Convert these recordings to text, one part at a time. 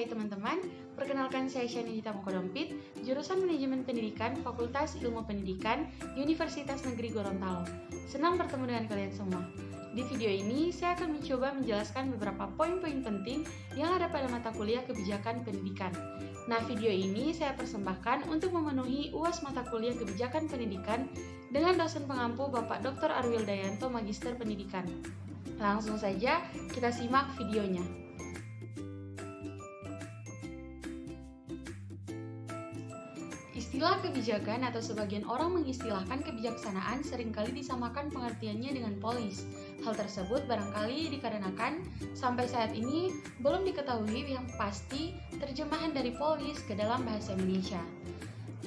Hai teman-teman, perkenalkan saya Shanita Mokodompit, jurusan Manajemen Pendidikan, Fakultas Ilmu Pendidikan, Universitas Negeri Gorontalo. Senang bertemu dengan kalian semua. Di video ini, saya akan mencoba menjelaskan beberapa poin-poin penting yang ada pada mata kuliah Kebijakan Pendidikan. Nah, video ini saya persembahkan untuk memenuhi UAS mata kuliah Kebijakan Pendidikan dengan dosen pengampu Bapak Dr. Arwil Dayanto, Magister Pendidikan. Langsung saja kita simak videonya. Istilah kebijakan atau sebagian orang mengistilahkan kebijaksanaan seringkali disamakan pengertiannya dengan polis. Hal tersebut barangkali dikarenakan sampai saat ini belum diketahui yang pasti terjemahan dari polis ke dalam bahasa Indonesia.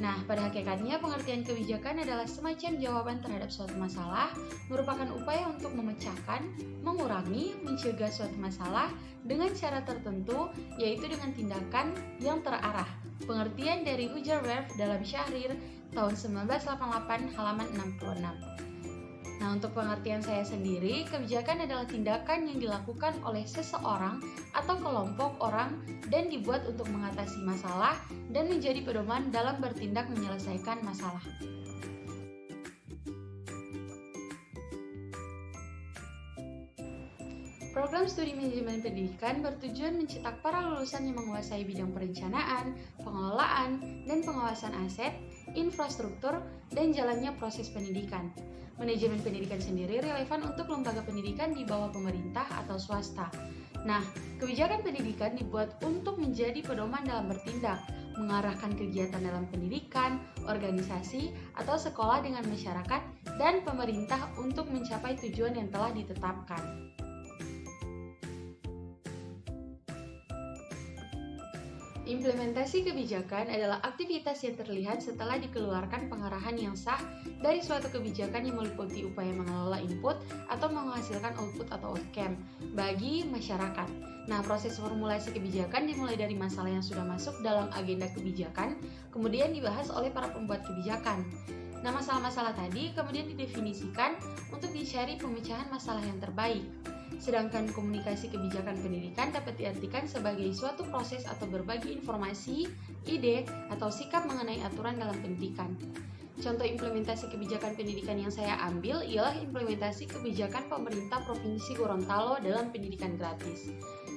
Nah, pada hakikatnya pengertian kebijakan adalah semacam jawaban terhadap suatu masalah, merupakan upaya untuk memecahkan, mengurangi, mencegah suatu masalah dengan cara tertentu, yaitu dengan tindakan yang terarah. Pengertian dari Ujar Werf dalam Syahrir tahun 1988 halaman 66. Nah, untuk pengertian saya sendiri, kebijakan adalah tindakan yang dilakukan oleh seseorang atau kelompok orang dan dibuat untuk mengatasi masalah dan menjadi pedoman dalam bertindak menyelesaikan masalah. Program studi manajemen pendidikan bertujuan mencetak para lulusan yang menguasai bidang perencanaan, pengelolaan, dan pengawasan aset, infrastruktur, dan jalannya proses pendidikan. Manajemen pendidikan sendiri relevan untuk lembaga pendidikan di bawah pemerintah atau swasta. Nah, kebijakan pendidikan dibuat untuk menjadi pedoman dalam bertindak, mengarahkan kegiatan dalam pendidikan, organisasi, atau sekolah dengan masyarakat, dan pemerintah untuk mencapai tujuan yang telah ditetapkan. Implementasi kebijakan adalah aktivitas yang terlihat setelah dikeluarkan pengarahan yang sah dari suatu kebijakan yang meliputi upaya mengelola input atau menghasilkan output atau outcome bagi masyarakat. Nah, proses formulasi kebijakan dimulai dari masalah yang sudah masuk dalam agenda kebijakan, kemudian dibahas oleh para pembuat kebijakan. Nah, masalah-masalah tadi kemudian didefinisikan untuk dicari pemecahan masalah yang terbaik. Sedangkan komunikasi kebijakan pendidikan dapat diartikan sebagai suatu proses atau berbagi informasi, ide, atau sikap mengenai aturan dalam pendidikan. Contoh implementasi kebijakan pendidikan yang saya ambil ialah implementasi kebijakan pemerintah Provinsi Gorontalo dalam pendidikan gratis.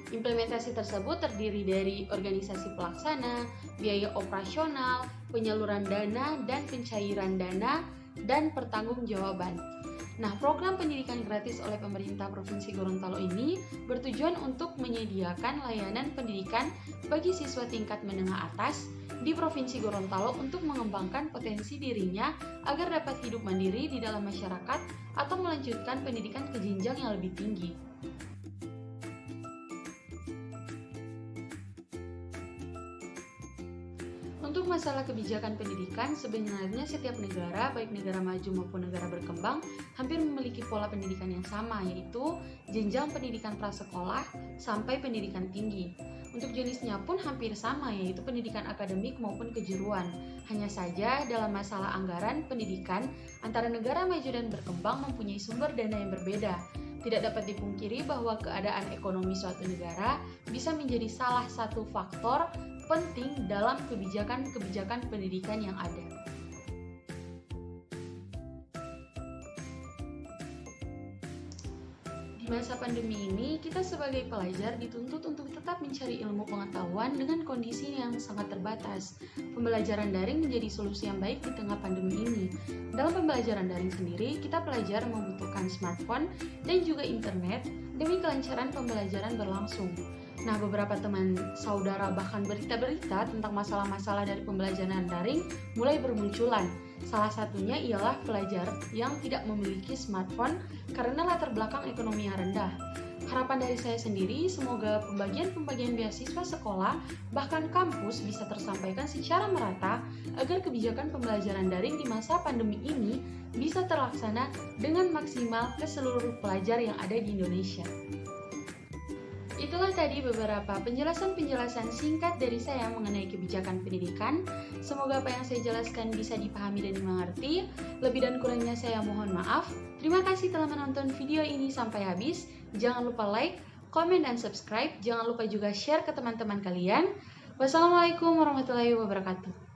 Implementasi tersebut terdiri dari organisasi pelaksana, biaya operasional, penyaluran dana dan pencairan dana, dan pertanggungjawaban. Nah, program pendidikan gratis oleh pemerintah Provinsi Gorontalo ini bertujuan untuk menyediakan layanan pendidikan bagi siswa tingkat menengah atas di Provinsi Gorontalo untuk mengembangkan potensi dirinya agar dapat hidup mandiri di dalam masyarakat atau melanjutkan pendidikan ke jenjang yang lebih tinggi. Untuk masalah kebijakan pendidikan, sebenarnya setiap negara, baik negara maju maupun negara berkembang, hampir memiliki pola pendidikan yang sama, yaitu jenjang pendidikan prasekolah sampai pendidikan tinggi. Untuk jenisnya pun hampir sama, yaitu pendidikan akademik maupun kejuruan. Hanya saja dalam masalah anggaran pendidikan, antara negara maju dan berkembang mempunyai sumber dana yang berbeda. Tidak dapat dipungkiri bahwa keadaan ekonomi suatu negara bisa menjadi salah satu faktor penting dalam kebijakan-kebijakan pendidikan yang ada. Di masa pandemi ini, kita sebagai pelajar dituntut untuk tetap mencari ilmu pengetahuan dengan kondisi yang sangat terbatas. Pembelajaran daring menjadi solusi yang baik di tengah pandemi ini. Dalam pembelajaran daring sendiri, kita pelajar membutuhkan smartphone dan juga internet demi kelancaran pembelajaran berlangsung. Nah, beberapa teman saudara bahkan berita-berita tentang masalah-masalah dari pembelajaran daring mulai bermunculan. Salah satunya ialah pelajar yang tidak memiliki smartphone karena latar belakang ekonomi yang rendah. Harapan dari saya sendiri, semoga pembagian beasiswa sekolah, bahkan kampus bisa tersampaikan secara merata agar kebijakan pembelajaran daring di masa pandemi ini bisa terlaksana dengan maksimal ke seluruh pelajar yang ada di Indonesia. Itulah tadi beberapa penjelasan-penjelasan singkat dari saya mengenai kebijakan pendidikan. Semoga apa yang saya jelaskan bisa dipahami dan dimengerti. Lebih dan kurangnya saya mohon maaf. Terima kasih telah menonton video ini sampai habis. Jangan lupa like, komen, dan subscribe. Jangan lupa juga share ke teman-teman kalian. Wassalamualaikum warahmatullahi wabarakatuh.